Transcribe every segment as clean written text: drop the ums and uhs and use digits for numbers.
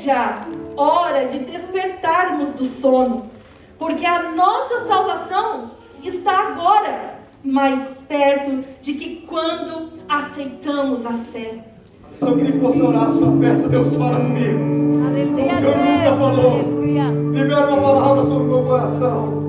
seja hora de despertarmos do sono, porque a nossa salvação está agora mais perto de que quando aceitamos a fé. Eu queria que você orasse uma peça, Deus fala comigo. Como o Senhor nunca falou. Libera uma palavra sobre o meu coração.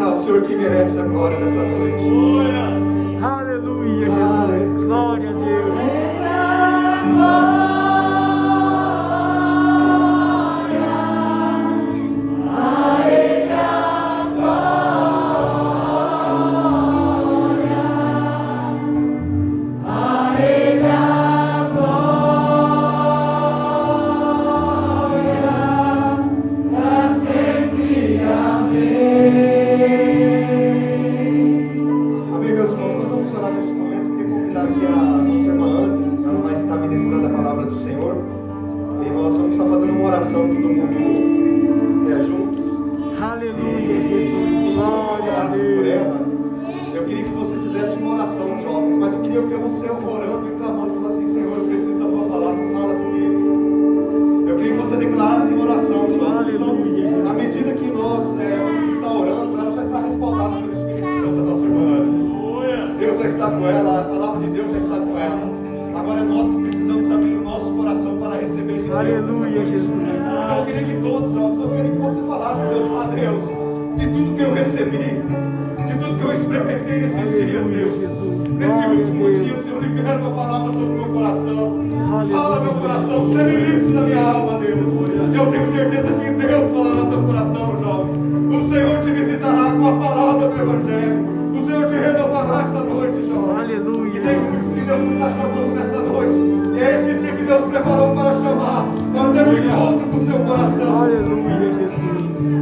Ao Senhor que merece agora nessa noite. Aleluia, Jesus. Glória a Deus.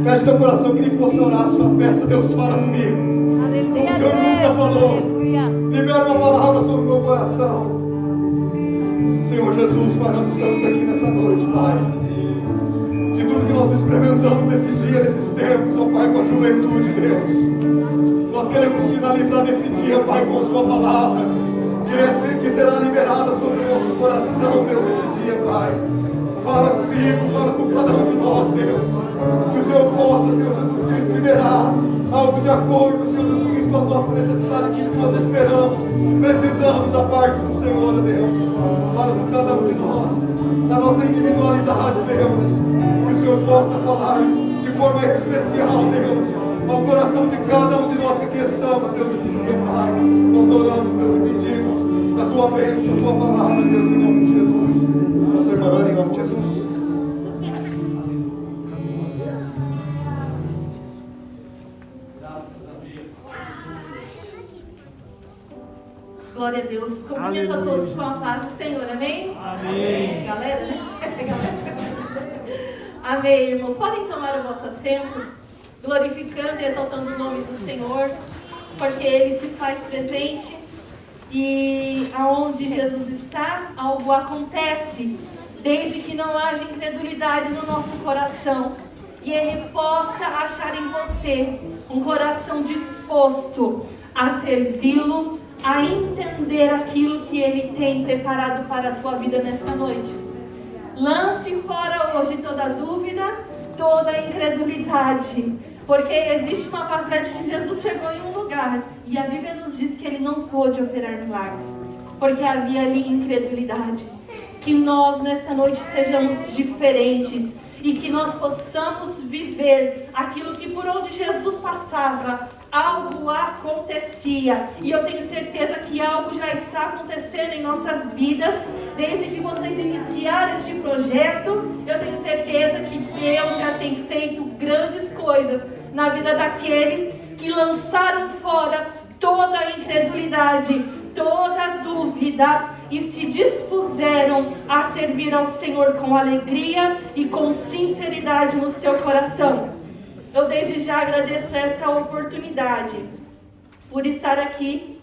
Feche teu coração, eu queria que você orasse uma peça, Deus fala comigo. Como o Senhor nunca falou. Libera uma palavra sobre o meu coração. Senhor Jesus, Pai, nós estamos aqui nessa noite, Pai. De tudo que nós experimentamos nesse dia, nesses tempos, ó Pai, com a juventude, Deus. Nós queremos finalizar nesse dia, Pai, com a Sua palavra, que será liberada sobre o nosso coração, Deus, nesse dia, Pai. Fala comigo, fala com cada um de nós, Deus. Que o Senhor possa, Senhor Jesus Cristo, liberar algo de acordo, Senhor Jesus Cristo, com as nossas necessidades, aquilo que nós esperamos, precisamos da parte do Senhor, Deus. Fala com cada um de nós, na nossa individualidade, Deus. Que o Senhor possa falar de forma especial, Deus, ao coração de cada um de nós que aqui estamos, Deus, esse dia, Pai. Nós oramos, Deus, e pedimos a Tua bênção, a Tua palavra, Deus, em nome de Jesus. Nossa irmã Ana, em nome de Jesus. Glória a Deus. Cumprimento a todos com a paz do Senhor. Amém? Amém. Galera, né? Amém, irmãos. Podem tomar o vosso assento, glorificando e exaltando o nome do Senhor, porque Ele se faz presente e aonde Jesus está, algo acontece, desde que não haja incredulidade no nosso coração e Ele possa achar em você um coração disposto a servi-lo, a entender aquilo que Ele tem preparado para a tua vida nesta noite. Lance fora hoje toda dúvida, toda incredulidade, porque existe uma passagem que Jesus chegou em um lugar e a Bíblia nos diz que Ele não pôde operar milagres, porque havia ali incredulidade. Que nós nessa noite sejamos diferentes e que nós possamos viver aquilo que por onde Jesus passava, algo acontecia. E eu tenho certeza que algo já está acontecendo em nossas vidas, desde que vocês iniciaram este projeto. Eu tenho certeza que Deus já tem feito grandes coisas na vida daqueles que lançaram fora toda a incredulidade, toda a dúvida e se dispuseram a servir ao Senhor com alegria e com sinceridade no seu coração. Eu desde já agradeço essa oportunidade por estar aqui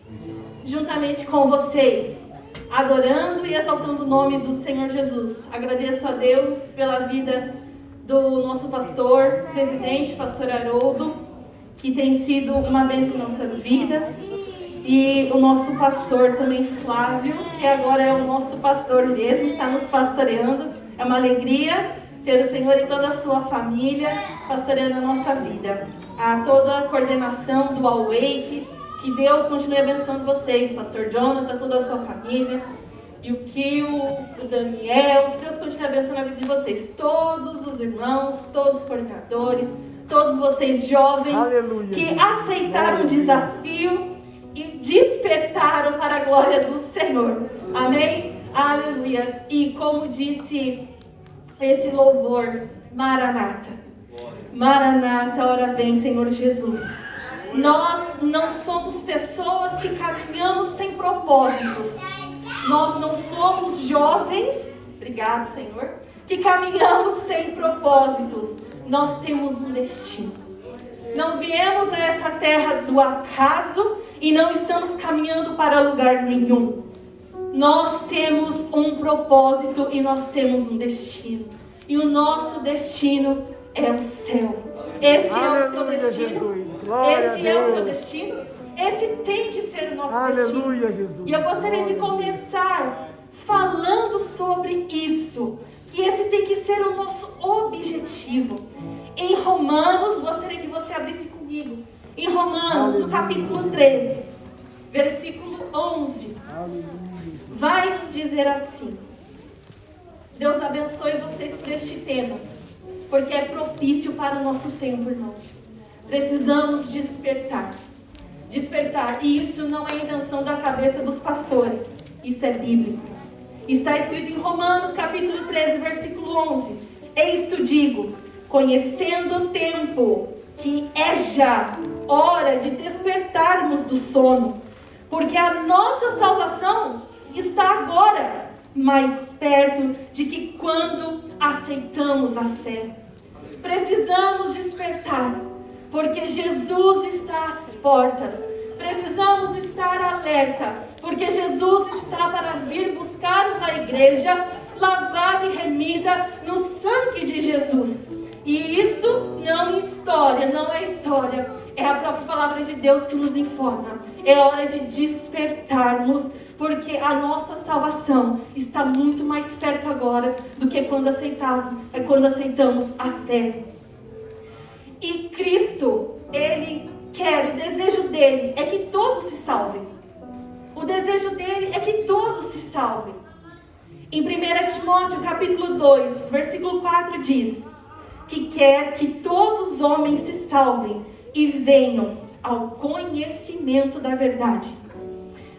juntamente com vocês, adorando e exaltando o nome do Senhor Jesus. Agradeço a Deus pela vida do nosso pastor, presidente, pastor Haroldo, que tem sido uma bênção em nossas vidas. E o nosso pastor também, Flávio, que agora é o nosso pastor mesmo, está nos pastoreando. É uma alegria ter o Senhor e toda a sua família pastoreando a nossa vida. A toda a coordenação do Awake, que Deus continue abençoando vocês, pastor Jonathan, toda a sua família. E o Kio, o Daniel, que Deus continue abençoando a vida de vocês. Todos os irmãos, todos os coordenadores, todos vocês jovens, aleluia, que aceitaram o desafio e despertaram para a glória do Senhor. Amém? Aleluia. E como disse esse louvor, Maranata. Maranata, ora vem, Senhor Jesus. Nós não somos pessoas que caminhamos sem propósitos. Nós não somos jovens, obrigado, Senhor, que caminhamos sem propósitos. Nós temos um destino. Não viemos a essa terra do acaso e não estamos caminhando para lugar nenhum. Nós temos um propósito e nós temos um destino. E o nosso destino é o céu. Esse é o seu destino. Esse é o seu destino. Esse tem que ser o nosso destino. Jesus. E eu gostaria de começar falando sobre isso. Que esse tem que ser o nosso objetivo. Em Romanos, gostaria que você abrisse comigo. Em Romanos, no capítulo 13, versículo 11. Vai nos dizer assim. Deus abençoe vocês por este tema, porque é propício para o nosso tempo, irmãos. Precisamos despertar. Despertar. E isso não é invenção da cabeça dos pastores. Isso é bíblico. Está escrito em Romanos, capítulo 13, versículo 11. Eis-te digo, conhecendo o tempo, que é já hora de despertarmos do sono, porque a nossa salvação está agora mais perto de que quando aceitamos a fé. Precisamos despertar, porque Jesus está às portas. Precisamos estar alerta, porque Jesus está para vir buscar uma igreja lavada e remida no sangue de Jesus. E isto não é história, é a própria palavra de Deus que nos informa. É hora de despertarmos, porque a nossa salvação está muito mais perto agora do que quando aceitamos a fé. E Cristo, Ele quer, o desejo dele é que todos se salvem. O desejo dele é que todos se salvem. Em 1 Timóteo capítulo 2, versículo 4 diz que quer que todos os homens se salvem e venham ao conhecimento da verdade.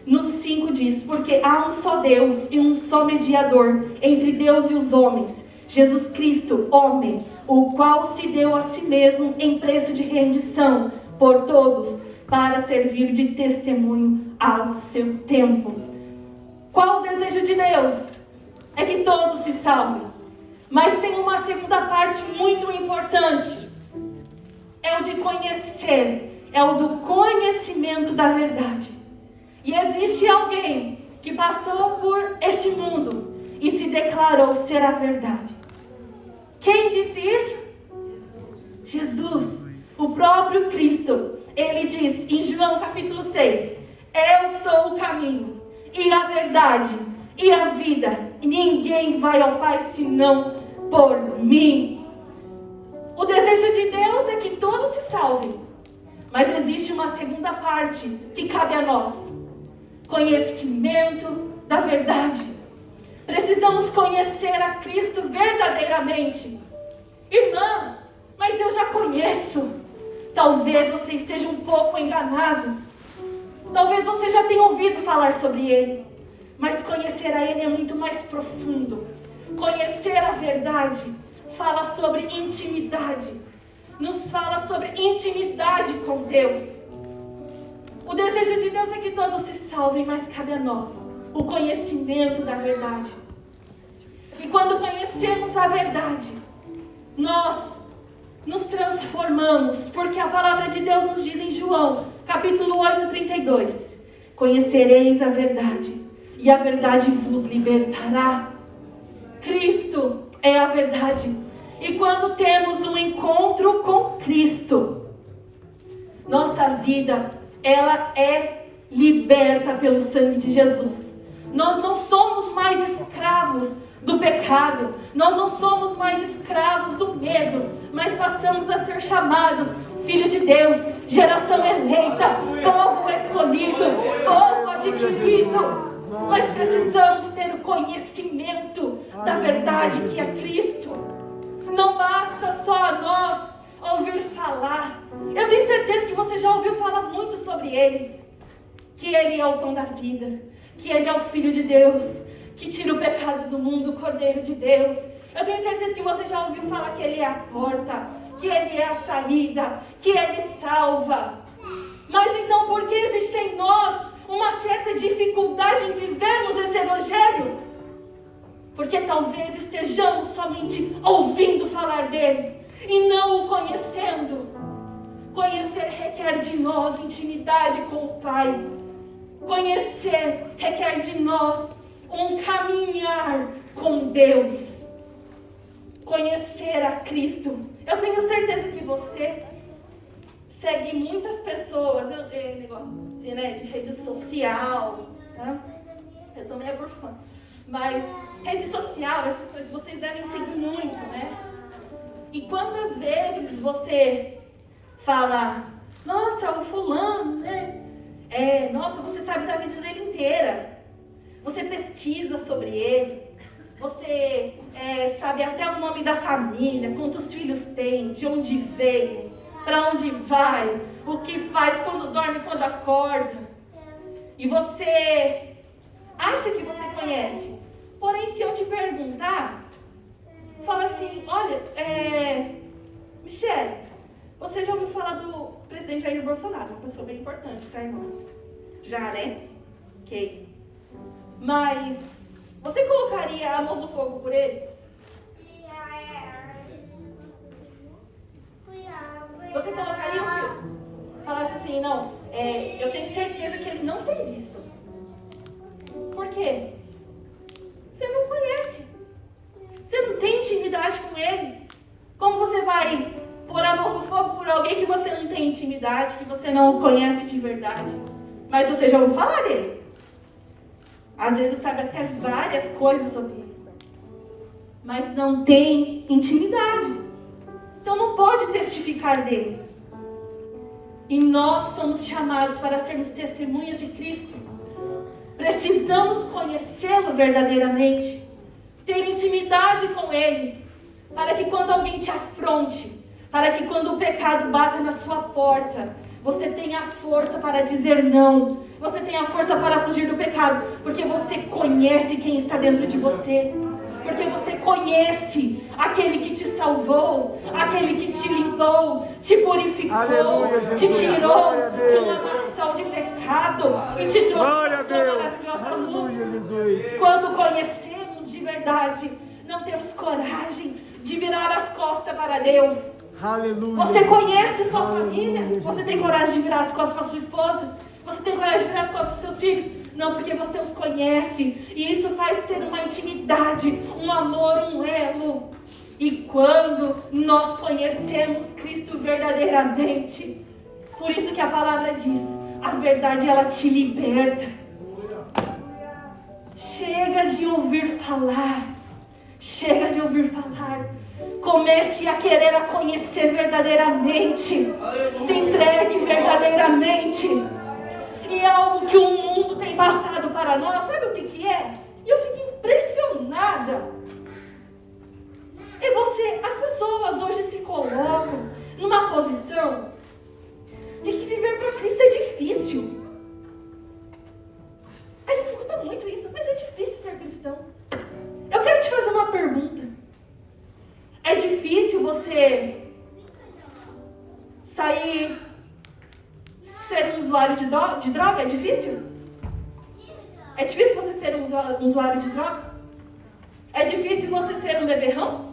No 5 diz, porque há um só Deus e um só mediador entre Deus e os homens, Jesus Cristo, homem, o qual se deu a si mesmo em preço de rendição por todos, para servir de testemunho ao seu tempo. Qual o desejo de Deus? É que todos se salvem. Mas tem uma segunda parte muito importante. É o de conhecer. É o do conhecimento da verdade. E existe alguém que passou por este mundo e se declarou ser a verdade. Quem disse isso? Jesus, o próprio Cristo. Ele diz em João capítulo 6, Eu sou o caminho, e a verdade, e a vida. E ninguém vai ao Pai senão por mim. O desejo de Deus é que todos se salvem. Mas existe uma segunda parte que cabe a nós. Conhecimento da verdade. Precisamos conhecer a Cristo verdadeiramente. Irmã, mas eu já conheço. Talvez você esteja um pouco enganado. Talvez você já tenha ouvido falar sobre Ele. Mas conhecer a Ele é muito mais profundo. Conhecer a verdade fala sobre intimidade. Nos fala sobre intimidade com Deus. O desejo de Deus é que todos se salvem, mas cabe a nós o conhecimento da verdade. E quando conhecemos a verdade, nós nos transformamos, porque a palavra de Deus nos diz em João, capítulo 8, 32, conhecereis a verdade, e a verdade vos libertará. Cristo é a verdade. E quando temos um encontro com Cristo, nossa vida, ela é liberta pelo sangue de Jesus. Nós não somos mais escravos do pecado. Nós não somos mais escravos do medo. Mas passamos a ser chamados filho de Deus, geração eleita, povo escolhido, povo adquirido. Mas precisamos ter o conhecimento da verdade que é Cristo. Não basta só nós ouvir falar. Eu tenho certeza que você já ouviu falar muito sobre Ele. Que Ele é o pão da vida. Que Ele é o Filho de Deus. Que tira o pecado do mundo, o Cordeiro de Deus. Eu tenho certeza que você já ouviu falar que Ele é a porta. Que Ele é a saída. Que Ele salva. Mas então por que existe em nós uma certa dificuldade em vivermos esse Evangelho? Porque talvez estejamos somente ouvindo falar dele e não o conhecendo. Conhecer requer de nós intimidade com o Pai. Conhecer requer de nós um caminhar com Deus. Conhecer a Cristo. Eu tenho certeza que você segue muitas pessoas, negócio de rede social, tá? Eu tô meio por fora. Mas rede social, essas coisas, vocês devem seguir muito, né? E quantas vezes você fala, nossa, o fulano, né? Nossa, você sabe da vida dele inteira. Você pesquisa sobre ele. Você sabe até o nome da família, quantos filhos tem, de onde veio, para onde vai, o que faz quando dorme, quando acorda. E você acha que você conhece. Porém, se eu te perguntar, fala assim, olha, Michele, você já ouviu falar do presidente Jair Bolsonaro, uma pessoa bem importante, tá, irmãos? Já, né? Ok. Mas você colocaria a mão no fogo por ele? Você colocaria o quê? Falasse assim, não, eu tenho certeza que ele não fez isso. Por quê? Você não conhece. Você não tem intimidade com ele. Como você vai pôr a mão no fogo por alguém que você não tem intimidade, que você não conhece de verdade? Mas você já ouviu falar dele. Às vezes sabe até várias coisas sobre ele. Mas não tem intimidade. Então não pode testificar dele. E nós somos chamados para sermos testemunhas de Cristo. Precisamos conhecê-lo verdadeiramente. Ter intimidade com ele. Para que quando alguém te afronte, para que quando o pecado bata na sua porta, você tenha força para dizer não. Você tenha força para fugir do pecado. Porque você conhece quem está dentro de você. Porque você conhece aquele que te salvou, aquele que te limpou, te purificou, aleluia, te tirou de um lamaçal de pecado e te trouxe para a sua maravilhosa luz. Quando conhecemos de verdade, não temos coragem de virar as costas para Deus. Aleluia. Você conhece sua família? Você tem coragem de virar as costas para sua esposa? Você tem coragem de virar as costas para seus filhos? Não, porque você os conhece. E isso faz ter uma intimidade, um amor, um elo. E quando nós conhecemos Cristo verdadeiramente, por isso que a palavra diz, A verdade, ela te liberta. Chega de ouvir falar. Chega de ouvir falar. Comece a querer a conhecer verdadeiramente. Se entregue verdadeiramente. E algo que o mundo tem passado para nós, sabe o que é? E eu fico impressionada. As pessoas hoje se colocam numa posição de que viver para Cristo é difícil. A gente escuta muito isso, mas é difícil ser cristão. Eu quero te fazer uma pergunta. É difícil você sair, ser um usuário de droga? É difícil? É difícil você ser um usuário de droga? É difícil você ser um beberrão?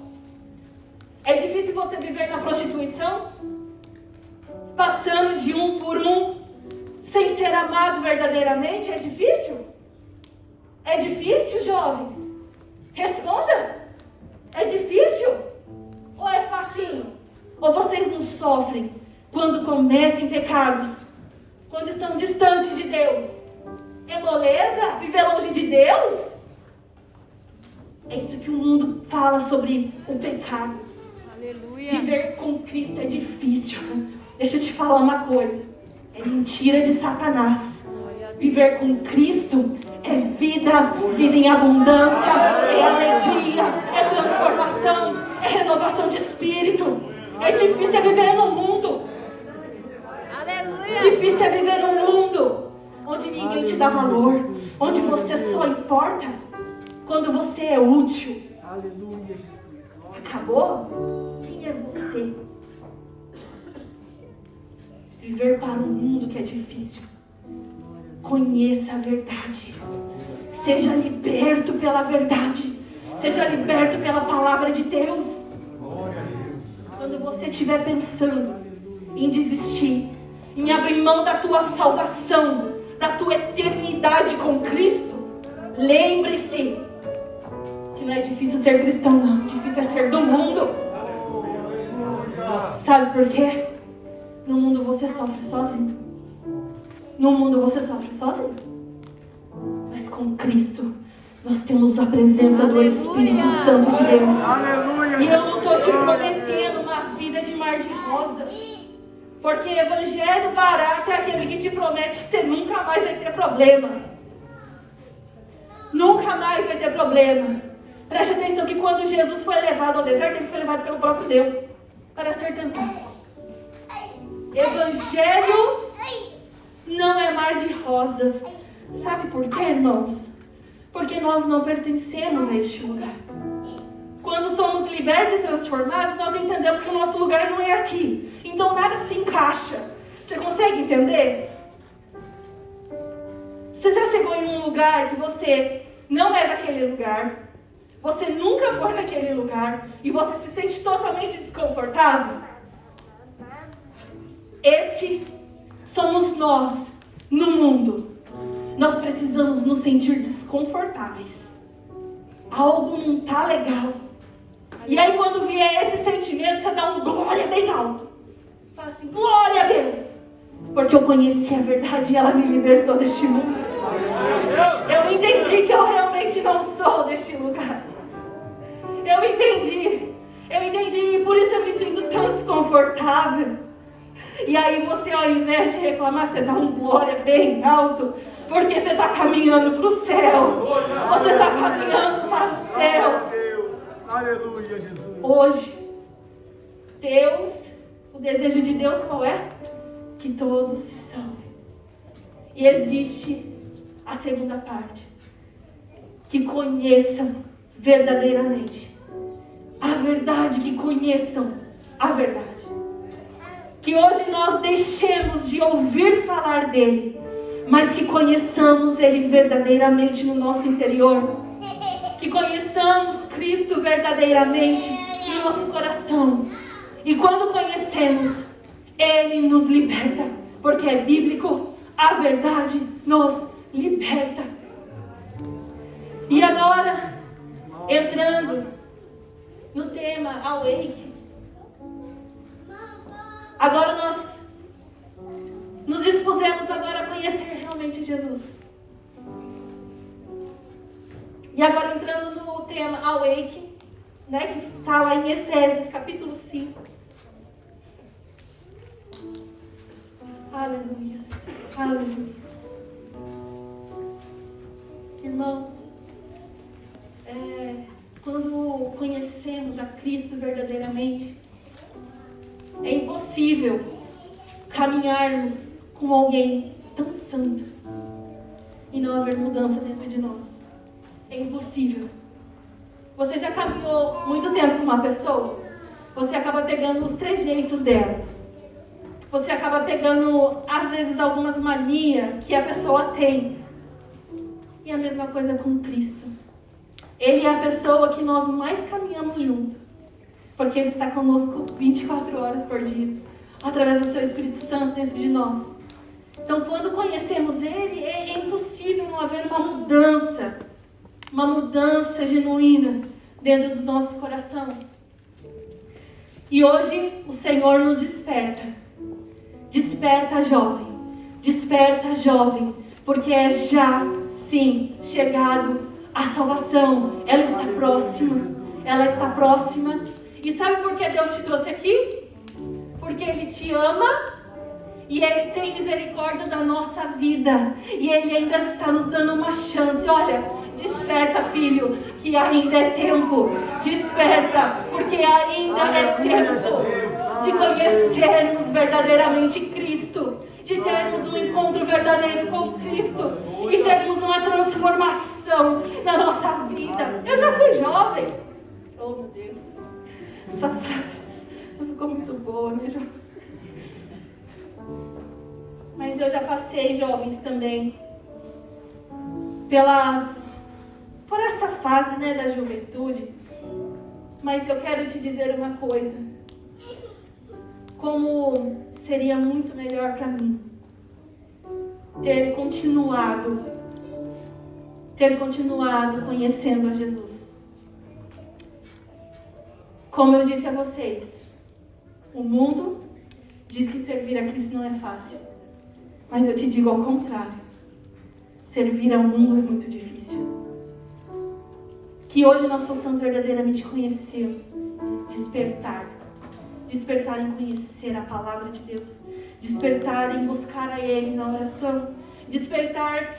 É difícil você viver na prostituição? Passando de um por um, sem ser amado verdadeiramente? É difícil? É difícil, jovens? Responda! É difícil? Ou é facinho? Ou vocês não sofrem quando cometem pecados? Quando estão distantes de Deus? É moleza? Viver longe de Deus? É isso que o mundo fala sobre o pecado. Aleluia. Viver com Cristo é difícil. Deixa eu te falar uma coisa. É mentira de Satanás. Viver com Cristo é vida, vida em abundância, é alegria, é transformação, é renovação de espírito. É difícil viver no mundo. Aleluia. Difícil é viver num mundo onde ninguém te dá valor, onde você só importa quando você é útil. Aleluia, Jesus. Acabou? Quem é você? Viver para um mundo que é difícil. Conheça a verdade. Seja liberto pela verdade. Seja liberto pela palavra de Deus. Quando você estiver pensando em desistir, em abrir mão da tua salvação, da tua eternidade com Cristo, lembre-se que não é difícil ser cristão, não. Difícil é ser do mundo. Sabe por quê? No mundo você sofre sozinho. No mundo você sofre sozinho. Mas com Cristo nós temos a presença do Espírito Santo de Deus. Aleluia, E eu não estou te prometendo uma vida de mar de rosas. Porque evangelho barato é aquele que te promete que você nunca mais vai ter problema. Nunca mais vai ter problema. Preste atenção que quando Jesus foi levado ao deserto, ele foi levado pelo próprio Deus para ser tentado. Evangelho não é mar de rosas. Sabe por quê, irmãos? Porque nós não pertencemos a este lugar. Quando somos libertos e transformados, nós entendemos que o nosso lugar não é aqui. Então nada se encaixa. Você consegue entender? Você já chegou em um lugar que você não é daquele lugar, você nunca foi naquele lugar e você se sente totalmente desconfortável? Esse somos nós no mundo. Nós precisamos nos sentir desconfortáveis. Algo não está legal. E aí quando vier esse sentimento, você dá um glória bem alto. Fala assim, glória a Deus. Porque eu conheci a verdade e ela me libertou deste mundo. Eu entendi que eu realmente não sou deste lugar. Eu entendi e por isso eu me sinto tão desconfortável. E aí você, ao invés de reclamar, você dá um glória bem alto, porque você está caminhando para o céu. Você está caminhando para o céu. Deus, aleluia, Jesus. Hoje, Deus, o desejo de Deus qual é? Que todos se salvem. E existe a segunda parte. Que conheçam verdadeiramente a verdade, que conheçam a verdade. Que hoje nós deixemos de ouvir falar dele, mas que conheçamos ele verdadeiramente no nosso interior. Que conheçamos Cristo verdadeiramente no nosso coração. E quando conhecemos, ele nos liberta, porque é bíblico, a verdade nos liberta. E agora, entrando no tema Awake, agora nós nos dispusemos agora a conhecer realmente Jesus. E agora entrando no tema Awake, né, que está lá em Efésios, capítulo 5. Aleluia. Aleluia. Irmãos, quando conhecemos a Cristo verdadeiramente, é impossível caminharmos com alguém tão santo e não haver mudança dentro de nós. É impossível. Você já caminhou muito tempo com uma pessoa? Você acaba pegando os trejeitos dela. Você acaba pegando, às vezes, algumas manias que a pessoa tem. E a mesma coisa com Cristo. Ele é a pessoa que nós mais caminhamos junto. Porque Ele está conosco 24 horas por dia. Através do Seu Espírito Santo dentro de nós. Então, quando conhecemos Ele, é impossível não haver uma mudança. Uma mudança genuína dentro do nosso coração. E hoje o Senhor nos desperta. Desperta, jovem. Desperta, jovem. Porque é já, sim, chegado a salvação. Ela está próxima. Ela está próxima. E sabe por que Deus te trouxe aqui? Porque Ele te ama. E Ele tem misericórdia da nossa vida. E Ele ainda está nos dando uma chance. Olha, desperta, filho, que ainda é tempo. Desperta, porque ainda é tempo de conhecermos verdadeiramente Cristo. De termos um encontro verdadeiro com Cristo. E termos uma transformação na nossa vida. Eu já fui jovem. Oh, meu Deus. Essa frase não ficou muito boa, né, jovem? Mas eu já passei, jovens, também por essa fase, né, da juventude. Mas eu quero te dizer uma coisa. Como seria muito melhor para mim ter continuado conhecendo a Jesus. Como eu disse a vocês, o mundo diz que servir a Cristo não é fácil. Mas eu te digo ao contrário. Servir ao mundo é muito difícil. Que hoje nós possamos verdadeiramente conhecê-lo. Despertar em conhecer a palavra de Deus. Despertar em buscar a Ele na oração. Despertar...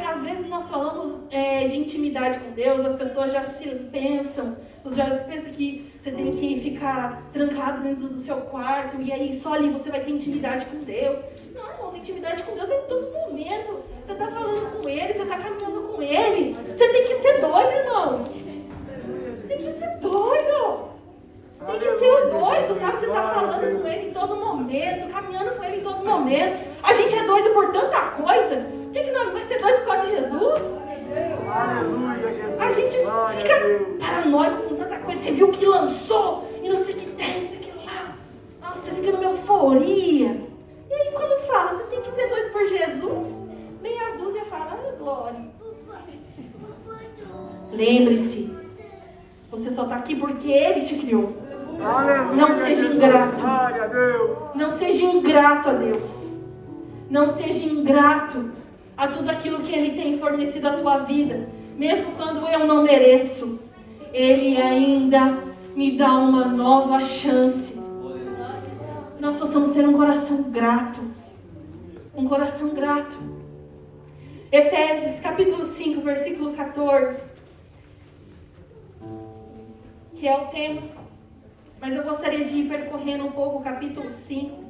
às vezes nós falamos de intimidade com Deus. As pessoas já pensam que você tem que ficar trancado dentro do seu quarto. E aí só ali você vai ter intimidade com Deus. Não, irmãos, intimidade com Deus é em todo momento. Você está falando com Ele, você está caminhando com Ele. Você tem que ser doido, irmãos. Tem que ser doido. Tem que ser doido, sabe? Você está falando com Ele em todo momento, caminhando com Ele em todo momento. A gente é doido por tanta coisa. Por que nós não vai ser doido por causa de Jesus? Aleluia, Jesus. A gente fica paranoico com tanta coisa. Você viu que lançou e não sei o que tem, não sei o que lá. Nossa, você fica numa euforia. E aí quando fala, você tem que ser doido por Jesus, meia dúzia fala, glória. Lembre-se, você só está aqui porque Ele te criou. Aleluia, não seja ingrato. Glória a Deus. Não seja ingrato a Deus. Não seja ingrato a tudo aquilo que Ele tem fornecido à tua vida. Mesmo quando eu não mereço, Ele ainda me dá uma nova chance. Nós possamos ter um coração grato. Um coração grato. Efésios capítulo 5, versículo 14. Que é o tema. Mas eu gostaria de ir percorrendo um pouco o capítulo 5.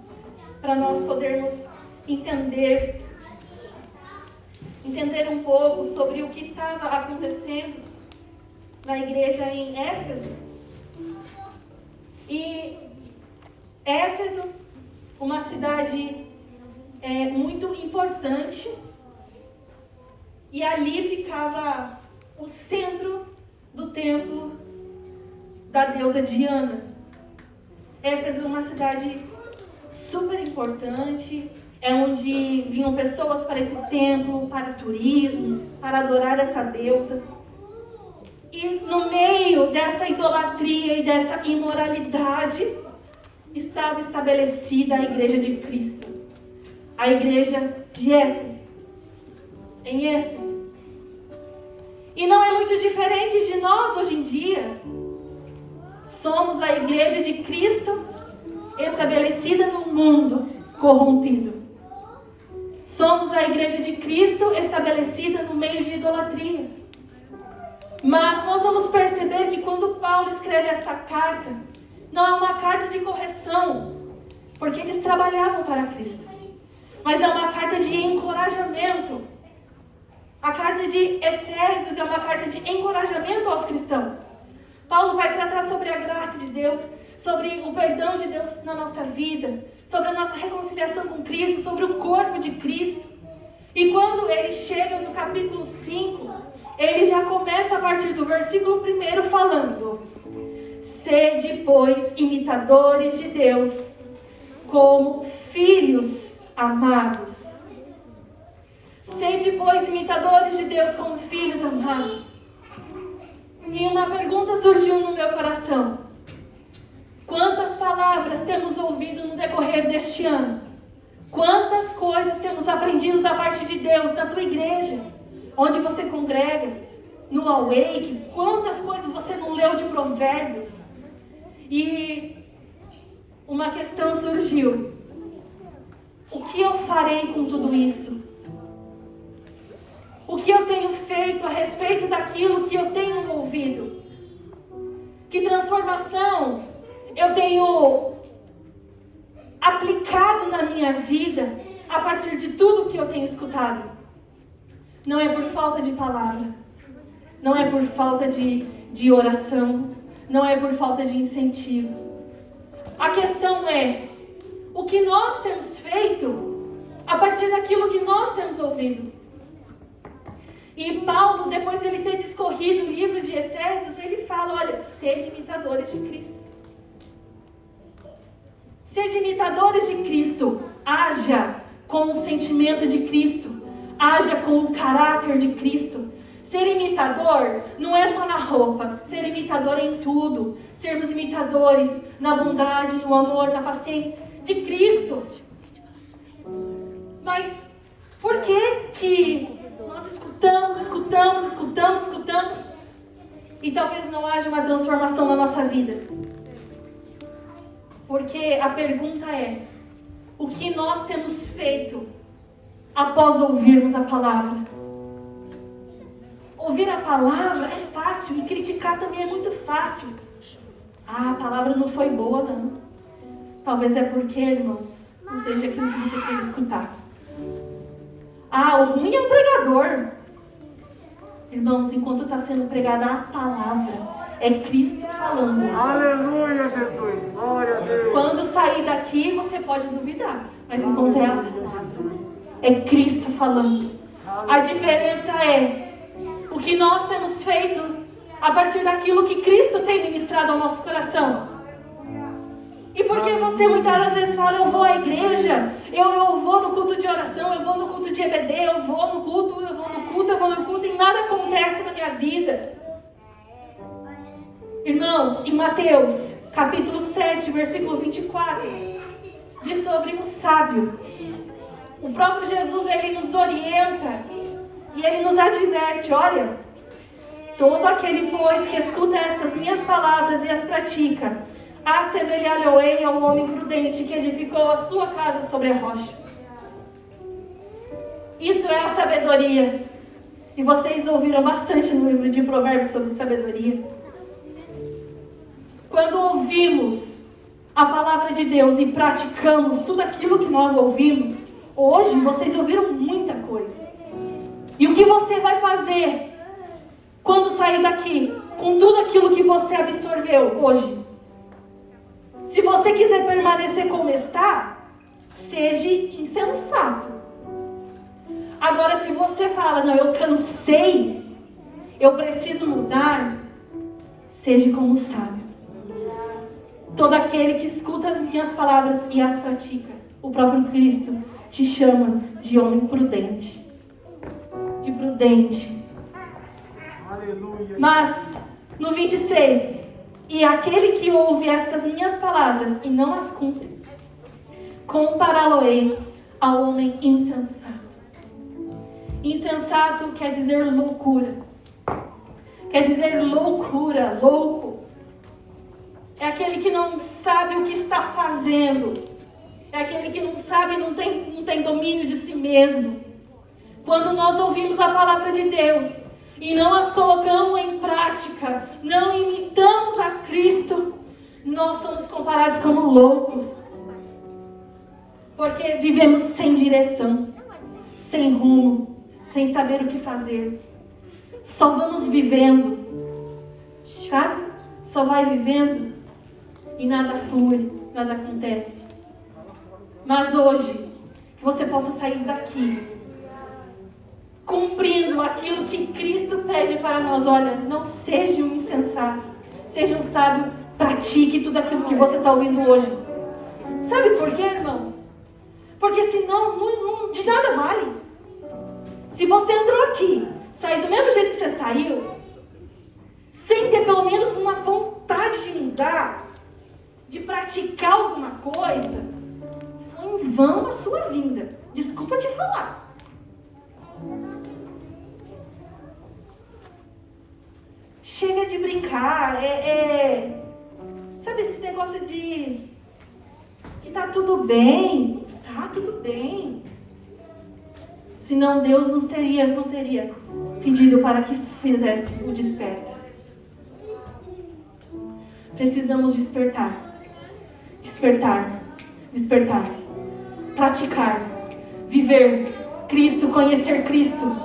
Para nós podermos entender um pouco sobre o que estava acontecendo na igreja em Éfeso. E Éfeso, uma cidade muito importante, e ali ficava o centro do templo da deusa Diana. Éfeso é uma cidade super importante, é onde vinham pessoas para esse templo, para turismo, para adorar essa deusa. E no meio dessa idolatria e dessa imoralidade, estava estabelecida a igreja de Cristo. a igreja de Éfeso, em Éfeso. E não é muito diferente de nós hoje em dia. Somos a igreja de Cristo estabelecida num mundo corrompido. Somos a igreja de Cristo estabelecida no meio de idolatria. Mas nós vamos perceber que quando Paulo escreve essa carta, não é uma carta de correção, porque eles trabalhavam para Cristo. Mas é uma carta de encorajamento. A carta de Efésios é uma carta de encorajamento aos cristãos. Paulo vai tratar sobre a graça de Deus, sobre o perdão de Deus na nossa vida, sobre a nossa reconciliação com Cristo, sobre o corpo de Cristo. E quando ele chega no capítulo 5, ele já começa a partir do versículo 1 falando: sede, pois, imitadores de Deus, como filhos amados. Sede, pois, imitadores de Deus como filhos amados. E uma pergunta surgiu no meu coração: quantas palavras temos ouvido no decorrer deste ano? Quantas coisas temos aprendido da parte de Deus, da tua igreja, onde você congrega, no Awake? Quantas coisas você não leu de Provérbios? E uma questão surgiu: o que eu farei com tudo isso? O que eu tenho feito a respeito daquilo que eu tenho ouvido? Que transformação eu tenho aplicado na minha vida a partir de tudo que eu tenho escutado? Não é por falta de palavra, não é por falta de oração, não é por falta de incentivo. A questão é o que nós temos feito a partir daquilo que nós temos ouvido. E Paulo, depois de ele ter discorrido o livro de Efésios, ele fala: olha, sede imitadores de Cristo. Sede imitadores de Cristo. Haja com o sentimento de Cristo. Haja com o caráter de Cristo. Ser imitador não é só na roupa. Ser imitador é em tudo. Sermos imitadores na bondade, no amor, na paciência de Cristo. Mas por que nós escutamos e talvez não haja uma transformação na nossa vida? Porque a pergunta é: o que nós temos feito após ouvirmos a palavra? Ouvir a palavra é fácil e criticar também é muito fácil. Ah, a palavra não foi boa, não. Talvez é porque, irmãos, não seja aquilo que você quer escutar. Ah, o ruim é o pregador. Irmãos, enquanto está sendo pregada a palavra, é Cristo falando. Aleluia, Jesus. Glória a Deus. Quando sair daqui, você pode duvidar. Mas enquanto é a palavra, é Cristo falando. A diferença é o que nós temos feito a partir daquilo que Cristo tem ministrado ao nosso coração. E porque você muitas das vezes fala: eu vou à igreja, eu vou no culto de oração, eu vou no culto de EBD, eu vou no culto e nada acontece na minha vida. Irmãos, em Mateus, capítulo 7, versículo 24, diz sobre o sábio. O próprio Jesus, ele nos orienta e ele nos adverte: olha, todo aquele, pois, que escuta estas minhas palavras e as pratica, assemelhar-lhe-ei ao homem prudente que edificou a sua casa sobre a rocha. Isso é a sabedoria. E vocês ouviram bastante no livro de Provérbios sobre sabedoria. Quando ouvimos a palavra de Deus e praticamos tudo aquilo que nós ouvimos, hoje vocês ouviram muita coisa. E o que você vai fazer quando sair daqui com tudo aquilo que você absorveu hoje? Se você quiser permanecer como está, seja insensato. Agora, se você fala: não, eu cansei, eu preciso mudar, seja como sábio. Todo aquele que escuta as minhas palavras e as pratica, o próprio Cristo te chama de homem prudente. De prudente. Aleluia. Mas, no 26, e aquele que ouve estas minhas palavras e não as cumpre, compará-lo-ei ao homem insensato. Insensato quer dizer loucura. Quer dizer loucura, louco. É aquele que não sabe o que está fazendo. É aquele que não sabe, não tem domínio de si mesmo. Quando nós ouvimos a palavra de Deus e não as colocamos em prática, não imitamos a Cristo, nós somos comparados como loucos. Porque vivemos sem direção, sem rumo, sem saber o que fazer. Só vamos vivendo, sabe? Só vai vivendo e nada flui, nada acontece. Mas hoje, que você possa sair daqui cumprindo aquilo que Cristo pede para nós. Olha, não seja um insensato, seja um sábio, pratique tudo aquilo que você está ouvindo hoje. Sabe por quê, irmãos? Porque senão não, de nada vale. Se você entrou aqui, sair do mesmo jeito que você saiu, sem ter pelo menos uma vontade de mudar, de praticar alguma coisa, foi em vão a sua vinda. Desculpa te falar. Chega de brincar. Sabe esse negócio de que tá tudo bem? Tá tudo bem. Senão Deus não teria pedido para que fizesse o desperta. Precisamos despertar. Despertar. Praticar. Viver Cristo, conhecer Cristo.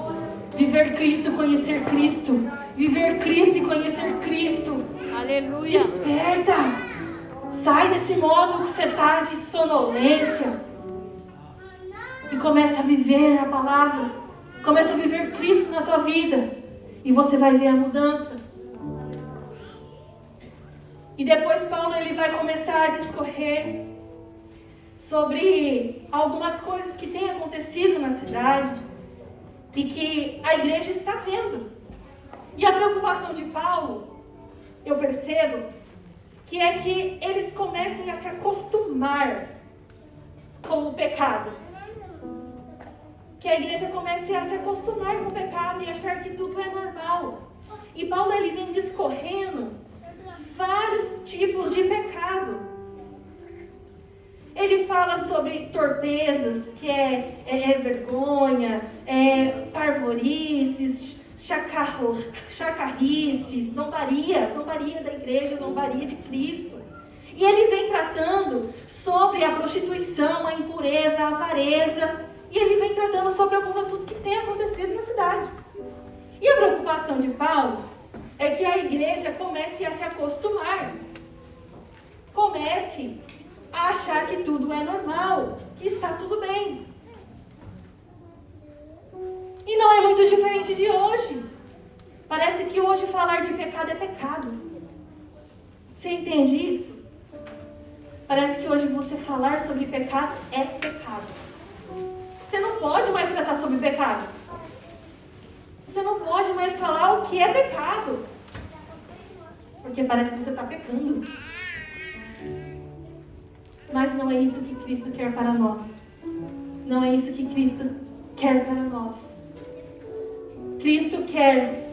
Viver Cristo, conhecer Cristo. Viver Cristo e conhecer Cristo. Aleluia. Desperta. Sai desse modo que você está de sonolência. E começa a viver a palavra. Começa a viver Cristo na tua vida. E você vai ver a mudança. E depois Paulo ele vai começar a discorrer sobre algumas coisas que têm acontecido na cidade e que a igreja está vendo. E a preocupação de Paulo, eu percebo, que é que eles comecem a se acostumar com o pecado. Que a igreja comece a se acostumar com o pecado e achar que tudo é normal. E Paulo ele vem discorrendo vários tipos de pecado. Ele fala sobre torpezas, que é vergonha, parvorices, chacarrices, zombaria da igreja, zombaria de Cristo. E ele vem tratando sobre a prostituição, a impureza, a avareza. E ele vem tratando sobre alguns assuntos que têm acontecido na cidade. E a preocupação de Paulo é que a igreja comece a se acostumar. Comece a achar que tudo é normal, que está tudo bem. E não é muito diferente de hoje. Parece que hoje falar de pecado é pecado. Você entende isso? Parece que hoje você falar sobre pecado é pecado. Você não pode mais tratar sobre pecado. Você não pode mais falar o que é pecado. Porque parece que você está pecando. Mas não é isso que Cristo quer para nós. Não é isso que Cristo quer para nós. Cristo quer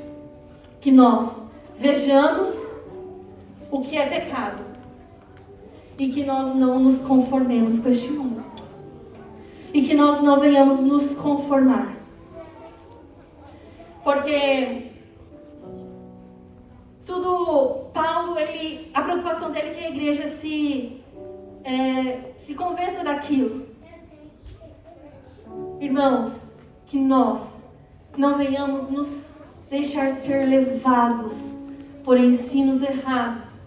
que nós vejamos o que é pecado. E que nós não nos conformemos com este mundo. E que nós não venhamos nos conformar. Porque Paulo, a preocupação dele é que a igreja se convença daquilo. Irmãos, que nós não venhamos nos deixar ser levados por ensinos errados,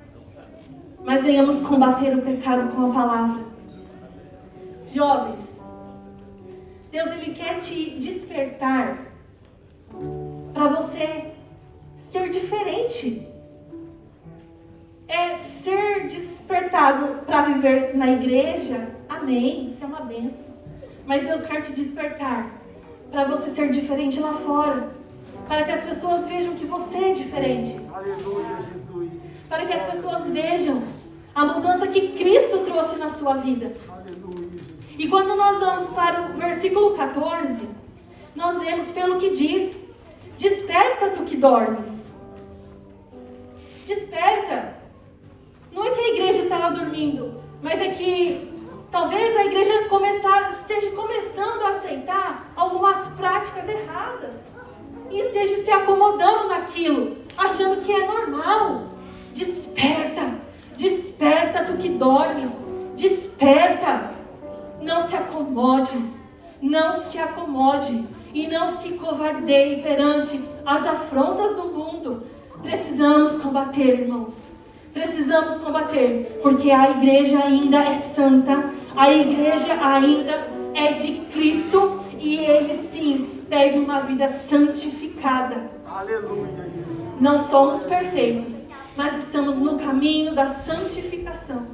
mas venhamos combater o pecado com a palavra. Jovens, Deus ele quer te despertar para você ser diferente. Ser despertado para viver na igreja, amém, isso é uma bênção. Mas Deus quer te despertar para você ser diferente lá fora. Para que as pessoas vejam que você é diferente. Aleluia, Jesus. Para que as pessoas vejam a mudança que Cristo trouxe na sua vida. Aleluia, Jesus. E quando nós vamos para o versículo 14, nós vemos pelo que diz: desperta tu que dormes. Desperta. Não é que a igreja estava dormindo, mas é que talvez a igreja esteja começando a aceitar algumas práticas erradas. E esteja se acomodando naquilo, achando que é normal. Desperta. Desperta tu que dormes. Desperta. Não se acomode. Não se acomode. E não se covardeie perante as afrontas do mundo. Precisamos combater, irmãos. Precisamos combater. Porque a igreja ainda é santa. A igreja ainda é de Cristo. E Ele sim pede uma vida santificada. Aleluia, Jesus. Não somos perfeitos, mas estamos no caminho da santificação.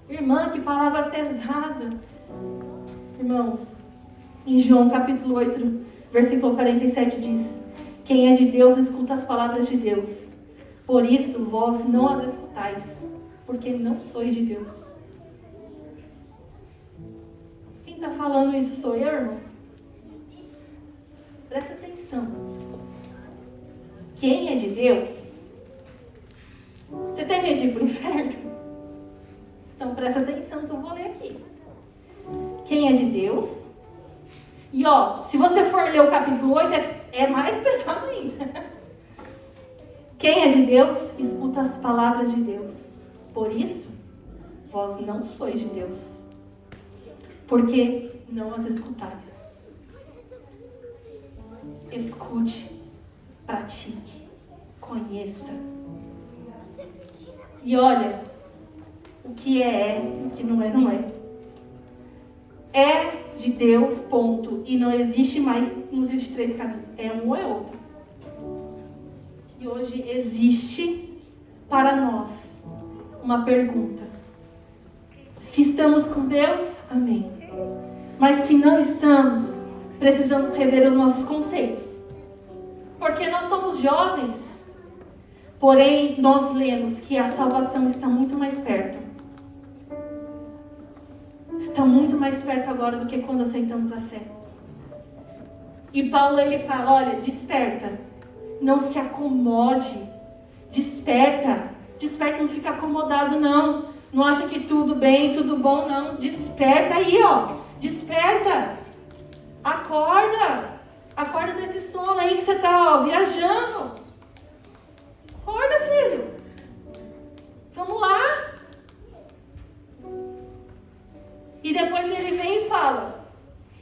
Irmã, que palavra pesada. Irmãos, em João capítulo 8, versículo 47 diz: quem é de Deus escuta as palavras de Deus. Por isso vós não as escutais, porque não sois de Deus. Quem está falando isso sou eu, irmão? Presta atenção. Quem é de Deus? Você tem medo de ir para o inferno? Então presta atenção que eu vou ler aqui. Quem é de Deus? E se você for ler o capítulo 8, é mais pesado ainda. Quem é de Deus, escuta as palavras de Deus. Por isso, vós não sois de Deus, porque não as escutais. Escute, pratique, conheça. E olha, o que é, o que não é, não é. É de Deus, ponto. E não existe mais, não existe três caminhos. É um ou é outro. E hoje existe para nós uma pergunta. Se estamos com Deus, amém. Mas se não estamos, precisamos rever os nossos conceitos. Porque nós somos jovens, porém nós lemos que a salvação está muito mais perto. Está muito mais perto agora do que quando aceitamos a fé. E Paulo ele fala, olha, desperta. Não se acomode. Desperta. Desperta, não fica acomodado não. Não acha que tudo bem, tudo bom, não. Desperta aí, Desperta. Acorda. Acorda desse sono aí que você está viajando. Acorda, filho. Vamos lá. E depois ele vem e fala: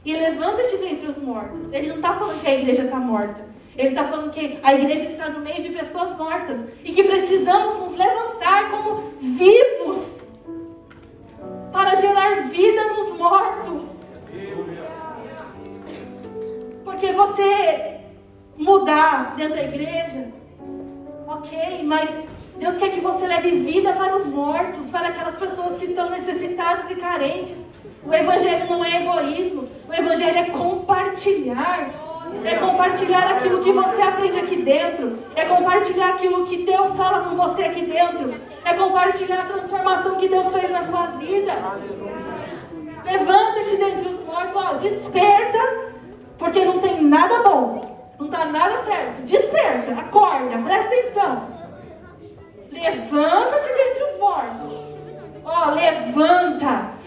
e levanta-te dentre os mortos. Ele não está falando que a igreja está morta. Ele está falando que a igreja está no meio de pessoas mortas. E que precisamos nos levantar como vivos para gerar vida nos mortos. Porque você mudar dentro da igreja, ok, mas Deus quer que você leve vida para os mortos, para aquelas pessoas que estão necessitadas e carentes. O evangelho não é egoísmo, o evangelho é compartilhar. É compartilhar aquilo que você aprende aqui dentro. É compartilhar aquilo que Deus fala com você aqui dentro. É compartilhar a transformação que Deus fez na tua vida. Levanta-te dentre os mortos, desperta, porque não tem nada bom, não está nada certo. Desperta, acorda, presta atenção. Levanta-te dentre os mortos.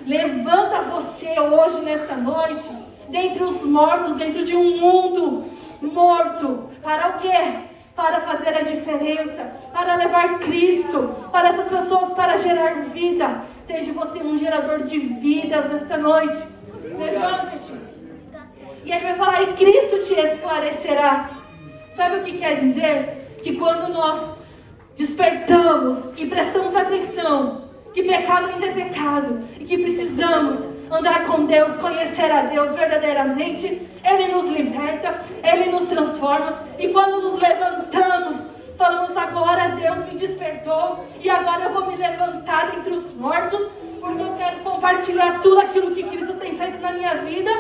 Levanta você hoje, nesta noite, dentre os mortos, dentro de um mundo morto. Para o quê? Para fazer a diferença, para levar Cristo para essas pessoas, para gerar vida. Seja você um gerador de vidas nesta noite. Levanta-te. E ele vai falar, e Cristo te esclarecerá. Sabe o que quer dizer? Que quando nós despertamos e prestamos atenção que pecado ainda é pecado e que precisamos andar com Deus, conhecer a Deus verdadeiramente, Ele nos liberta, Ele nos transforma. E quando nos levantamos, falamos, agora Deus me despertou e agora eu vou me levantar entre os mortos, porque eu quero compartilhar tudo aquilo que Cristo tem feito na minha vida.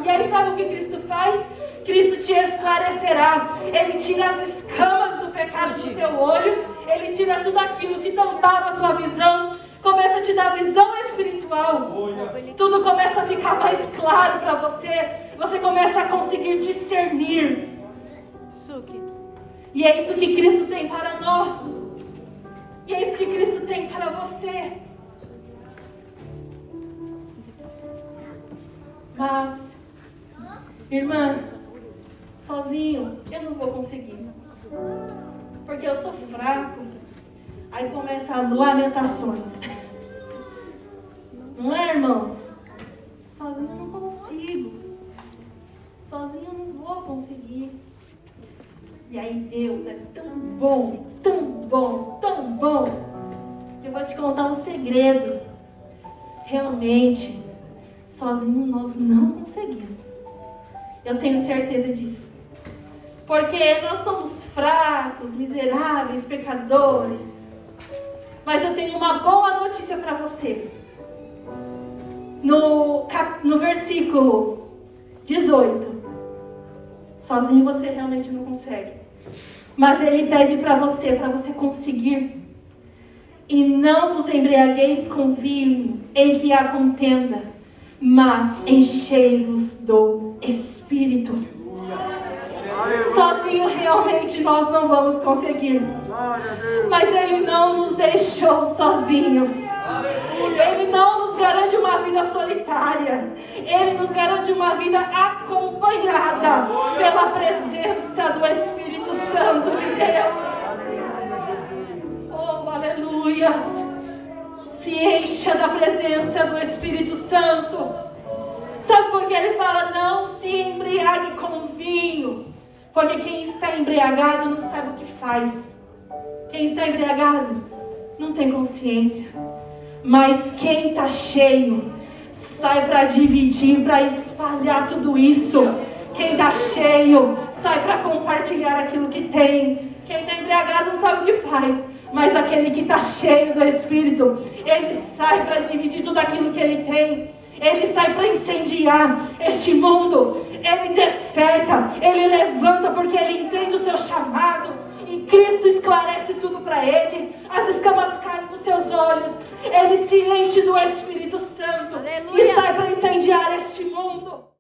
E aí sabe o que Cristo faz? Cristo te esclarecerá. Ele tira as escamas do pecado do teu olho. Ele tira tudo aquilo que tampava a tua visão. Começa a te te dá visão espiritual, tudo começa a ficar mais claro para você. Você começa a conseguir discernir. E é isso que Cristo tem para nós. E é isso que Cristo tem para você. Mas, irmã, sozinho eu não vou conseguir. Porque eu sou fraco. Aí começam as lamentações. Não é, irmãos? Sozinho eu não consigo. Sozinho eu não vou conseguir. E aí Deus é tão bom, tão bom, tão bom. Eu vou te contar um segredo. Realmente, sozinho nós não conseguimos. Eu tenho certeza disso. Porque nós somos fracos, miseráveis, pecadores. Mas eu tenho uma boa notícia para você. No versículo 18. Sozinho você realmente não consegue. Mas ele pede para você conseguir. E não vos embriagueis com vinho em que há contenda, mas enchei-vos do Espírito. Sozinho realmente nós não vamos conseguir. Mas Ele não nos deixou sozinhos. Ele não nos garante uma vida solitária. Ele nos garante uma vida acompanhada pela presença do Espírito Santo de Deus. Oh, aleluias! Se encha da presença do Espírito Santo. Sabe por que ele fala não se embriague com vinho? Porque quem está embriagado não sabe o que faz. Quem está embriagado não tem consciência. Mas quem está cheio sai para dividir, para espalhar tudo isso. Quem está cheio sai para compartilhar aquilo que tem. Quem está embriagado não sabe o que faz. Mas aquele que está cheio do Espírito, ele sai para dividir tudo aquilo que ele tem. Ele sai para incendiar este mundo. Ele desperta, ele levanta porque ele entende o seu chamado. E Cristo esclarece tudo para ele. As escamas caem dos seus olhos. Ele se enche do Espírito Santo. Aleluia. E sai para incendiar este mundo.